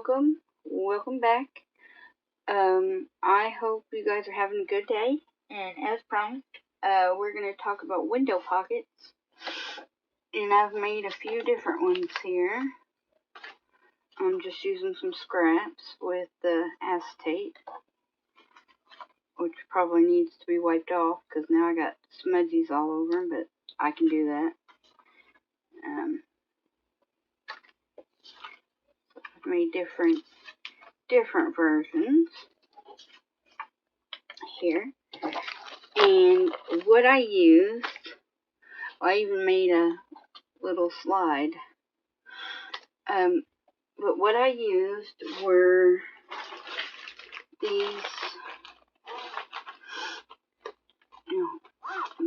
welcome back. I hope you guys are having a good day, and as promised, we're going to talk about window pockets, and I've made a few different ones here. I'm just using some scraps with the acetate, which probably needs to be wiped off because now I got smudgies all over them, but I can do that. I've made different versions here, and what I used, I even made a little slide, but what I used were these,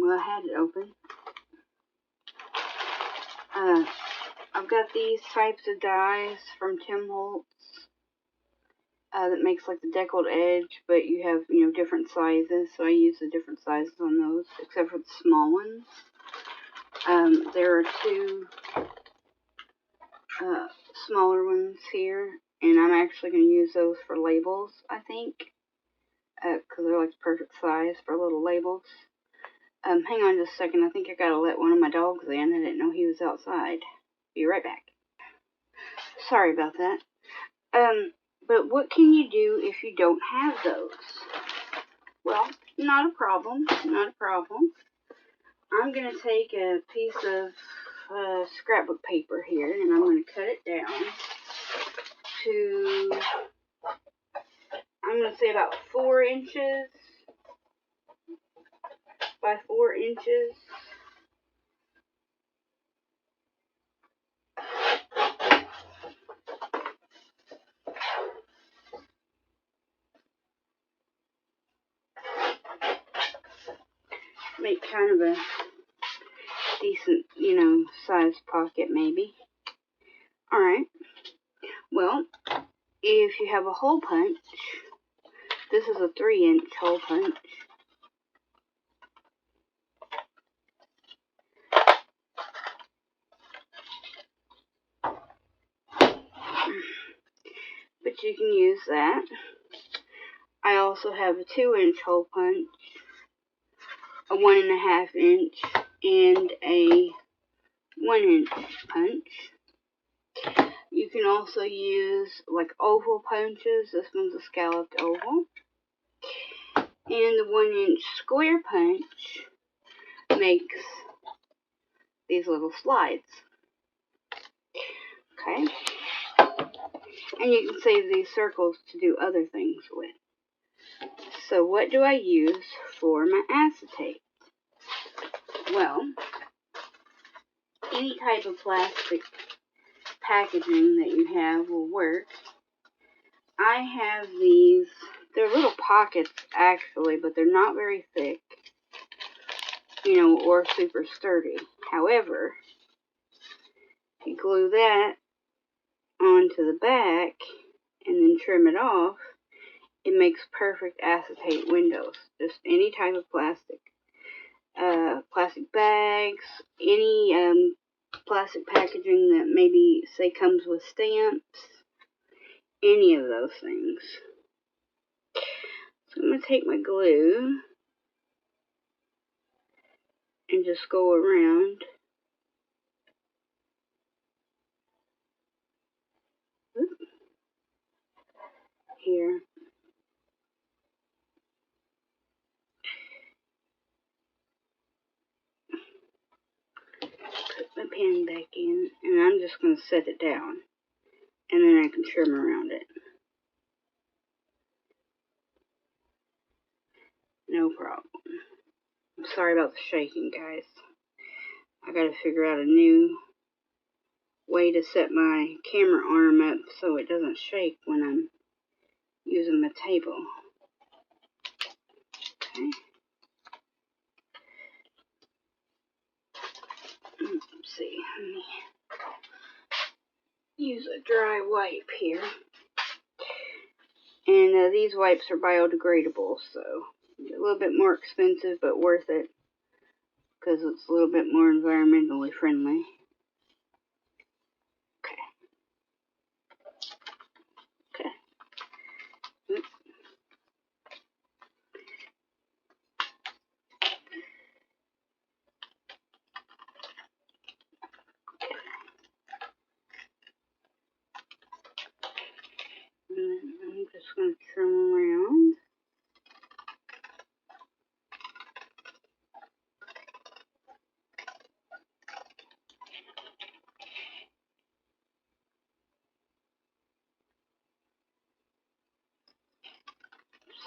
well, I had it open. I've got these types of dies from Tim Holtz that makes like the deckled edge, but you have, different sizes, so I use the different sizes on those, except for the small ones. There are two smaller ones here, and I'm actually going to use those for labels, I think, because they're like the perfect size for little labels. Hang on just a second. I think I gotta let one of my dogs in. I didn't know he was outside. Be right back. Sorry about that. But what can you do if you don't have those? Well, not a problem. Not a problem. I'm gonna take a piece of scrapbook paper here, and I'm gonna cut it down to, I'm gonna say about 4 inches by 4 inches. Make kind of a decent, size pocket maybe. Alright. Well, if you have a hole punch, this is a 3-inch hole punch. But you can use that. I also have a 2-inch hole punch, a 1.5 inch, and a 1-inch punch. You can also use like oval punches. This one's a scalloped oval. And the 1-inch square punch makes these little slides. Okay? And you can save these circles to do other things with. So what do I use for my acetate? Well, any type of plastic packaging that you have will work. I have these, they're little pockets actually, but they're not very thick, or super sturdy. However, if you glue that onto the back and then trim it off, it makes perfect acetate windows. Just any type of plastic. Plastic bags, any plastic packaging that maybe, say, comes with stamps, any of those things. So I'm going to take my glue and just go around. Here. Put my pen back in, and I'm just going to set it down, and then I can trim around it. No problem. I'm sorry about the shaking, guys. I gotta figure out a new way to set my camera arm up so it doesn't shake when I'm using my table. Okay. Let's see. Let me use a dry wipe here. And these wipes are biodegradable, so a little bit more expensive, but worth it because it's a little bit more environmentally friendly. Okay.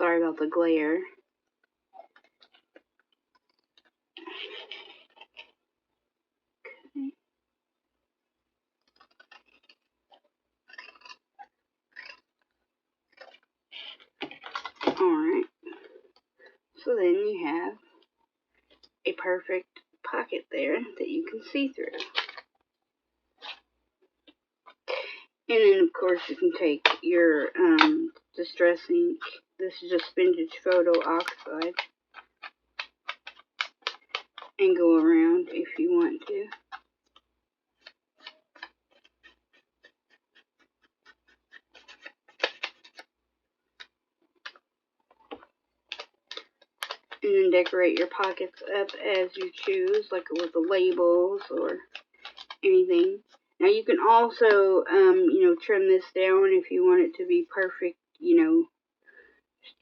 Sorry about the glare. Okay. Alright. So then you have a perfect pocket there that you can see through. And then, of course, you can take your distress ink. This is just vintage photo oxide. And go around if you want to. And then decorate your pockets up as you choose, like with the labels or anything. Now you can also, trim this down if you want it to be perfect,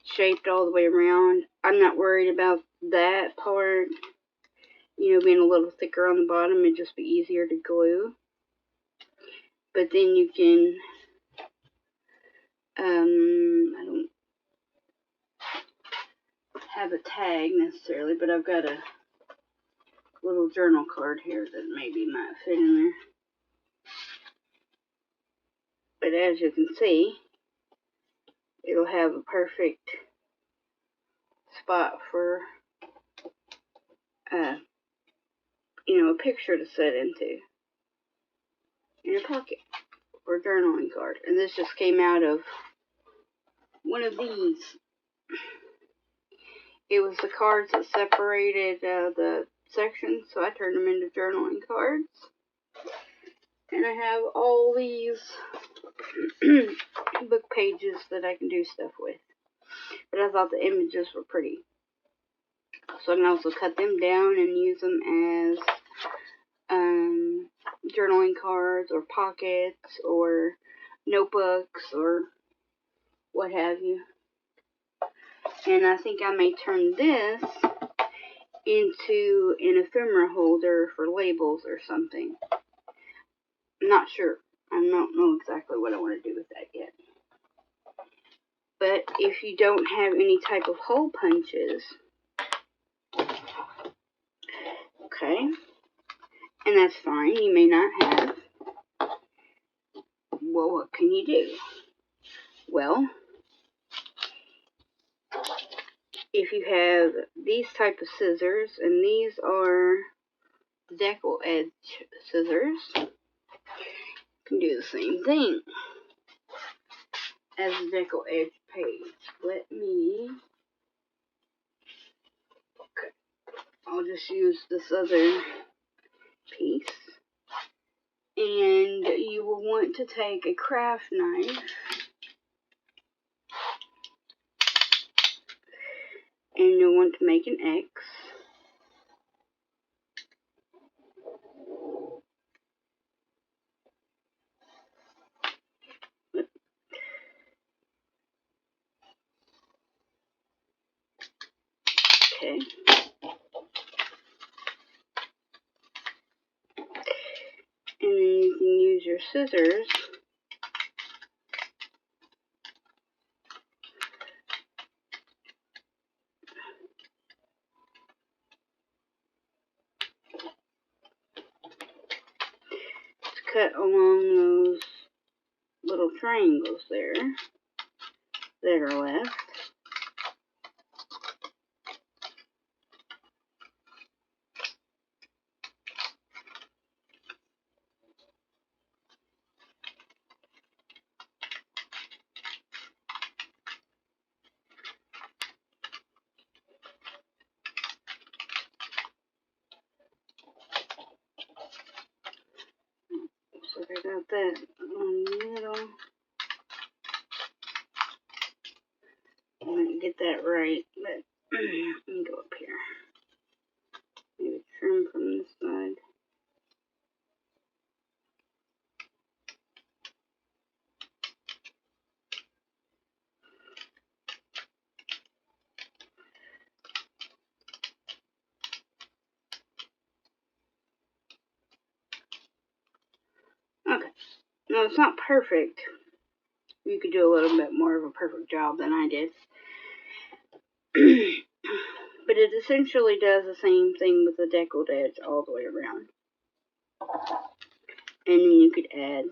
shaped all the way around. I'm not worried about that part, being a little thicker on the bottom. It'd just be easier to glue. But then you can, I don't have a tag necessarily, but I've got a little journal card here that maybe might fit in there. But as you can see, it'll have a perfect spot for, a picture to set into in your pocket for a journaling card. And this just came out of one of these. It was the cards that separated the sections, so I turned them into journaling cards. And I have all these book pages that I can do stuff with. But I thought the images were pretty. So I can also cut them down and use them as journaling cards or pockets or notebooks or what have you. And I think I may turn this into an ephemera holder for labels or something. I'm not sure. I don't know exactly what I want to do with that yet. But if you don't have any type of hole punches, okay, and that's fine, you may not have, well, what can you do? Well, if you have these type of scissors, and these are decal edge scissors, you can do the same thing as the decal edge page. Let me, okay, I'll just use this other piece. And you will want to take a craft knife and you'll want to make an X. Okay. And then you can use your scissors to cut along those little triangles there that are left. So I got that on the middle. I didn't get that right, but let me go up here. Maybe trim from this side. Okay. Now it's not perfect. You could do a little bit more of a perfect job than I did. But it essentially does the same thing with the deckled edge all the way around. And then you could add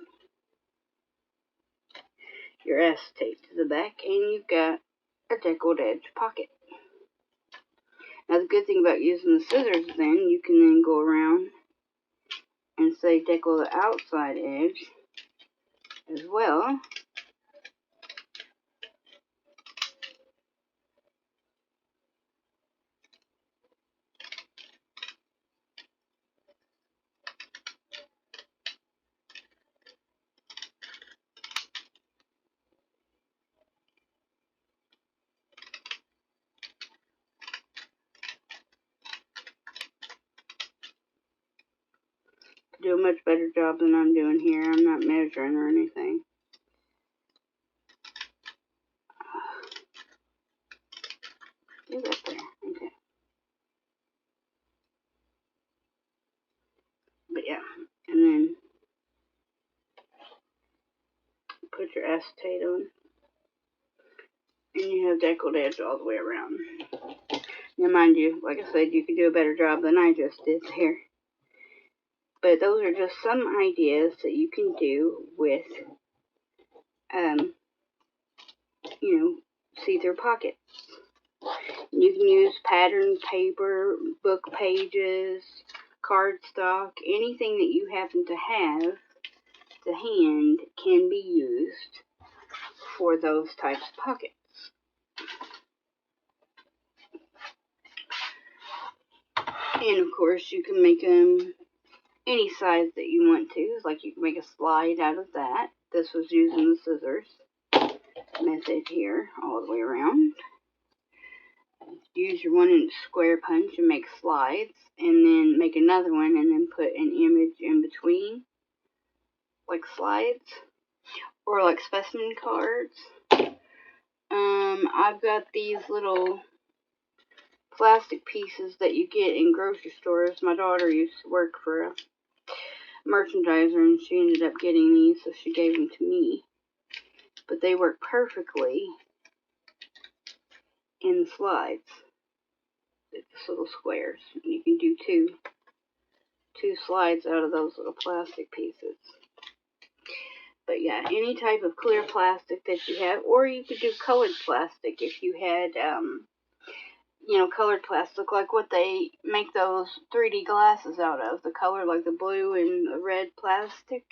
your acetate to the back, and you've got a deckled edge pocket. Now the good thing about using the scissors, then, you can then go around and say deckle the outside edge as well. Do a much better job than I'm doing here. I'm not measuring or anything. Do that there. Okay. But yeah, and then put your acetate on, and you have deckled edge all the way around. Now mind you, like I said, you could do a better job than I just did there. But those are just some ideas that you can do with, see-through pockets. You can use patterned paper, book pages, cardstock, anything that you happen to have to hand can be used for those types of pockets. And of course, you can make them any size that you want to. Like you can make a slide out of that. This was using the scissors method here all the way around. Use your 1-inch square punch and make slides, and then make another one and then put an image in between, like slides or like specimen cards. I've got these little plastic pieces that you get in grocery stores. My daughter used to work for a merchandiser, and she ended up getting these, so she gave them to me. But they work perfectly in the slides. They're just little squares. You can do two slides out of those little plastic pieces. But yeah, any type of clear plastic that you have, or you could do colored plastic if you had, colored plastic, like what they make those 3D glasses out of, the color like the blue and the red plastic.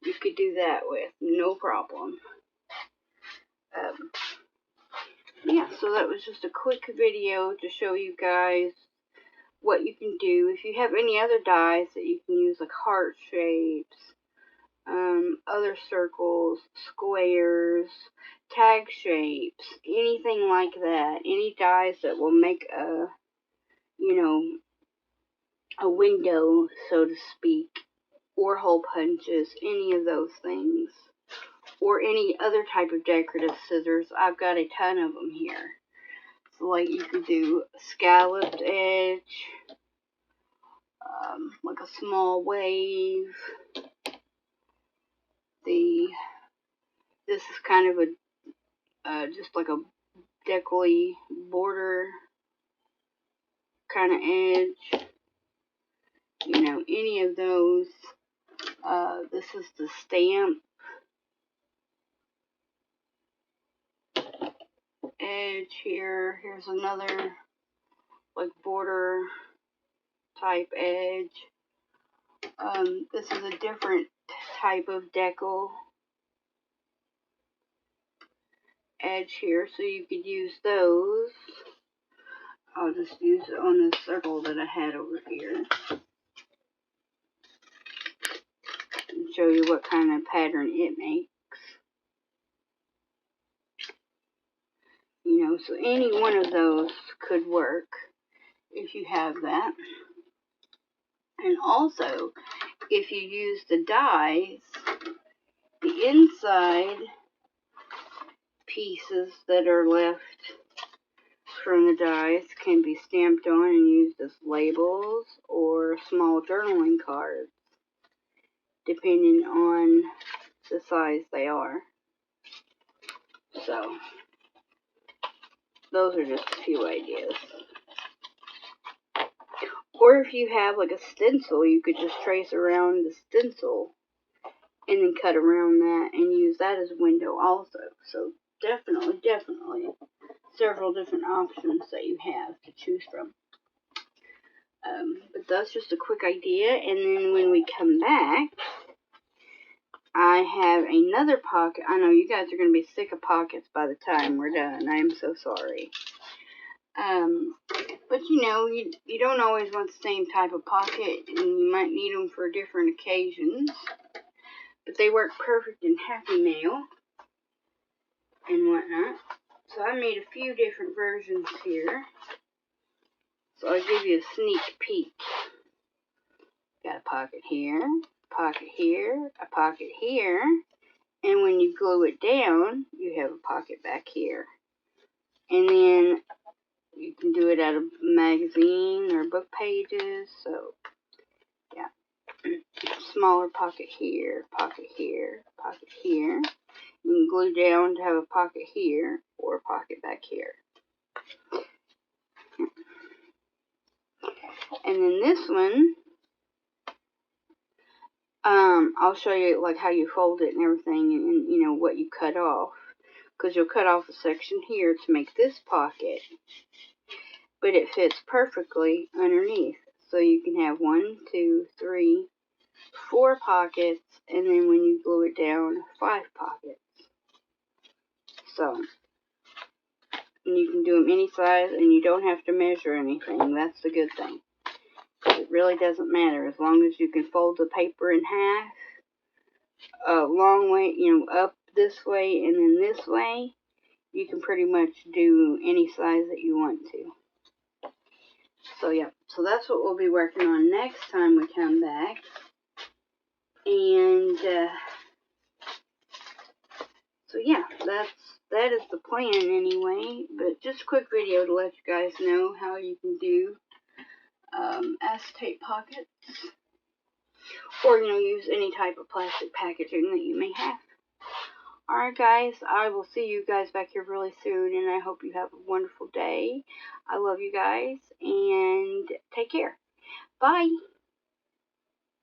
You could do that with no problem. Yeah, so that was just a quick video to show you guys what you can do. If you have any other dies that you can use, like heart shapes, other circles, squares, tag shapes, anything like that, any dies that will make a window, so to speak, or hole punches, any of those things, or any other type of decorative scissors, I've got a ton of them here. So like you could do a scalloped edge, like a small wave. This is kind of a just like a deckly border kind of edge. Any of those. This is the stamp edge here. Here's another like border type edge. This is a different type of decal edge here, so you could use those. I'll just use it on this circle that I had over here and show you what kind of pattern it makes. So any one of those could work if you have that. And also, if you use the dies, the inside pieces that are left from the dies can be stamped on and used as labels or small journaling cards, depending on the size they are. So, those are just a few ideas. Or if you have like a stencil, you could just trace around the stencil and then cut around that and use that as a window also. So definitely several different options that you have to choose from. But that's just a quick idea. And then when we come back, I have another pocket. I know you guys are going to be sick of pockets by the time we're done. I am so sorry. But you know, you don't always want the same type of pocket, and you might need them for different occasions. But they work perfect in Happy Mail and whatnot. So I made a few different versions here. So I'll give you a sneak peek. Got a pocket here, a pocket here, a pocket here. And when you glue it down, you have a pocket back here. And then you can do it out of magazine or book pages. So, yeah. Smaller pocket here, pocket here, pocket here. You can glue down to have a pocket here or a pocket back here. And then this one, I'll show you like how you fold it and everything, and you know what you cut off, because you'll cut off a section here to make this pocket, but it fits perfectly underneath. So you can have 1, 2, 3, 4 pockets, and then when you glue it down, 5 pockets. So, and you can do them any size, and you don't have to measure anything. That's the good thing. It really doesn't matter as long as you can fold the paper in half, a long way, you know, up this way and then this way. You can pretty much do any size that you want to. So yeah, so that's what we'll be working on next time we come back. And so yeah, that is the plan anyway. But just a quick video to let you guys know how you can do acetate pockets, or you know, use any type of plastic packaging that you may have. Alright guys, I will see you guys back here really soon, and I hope you have a wonderful day. I love you guys, and take care. Bye.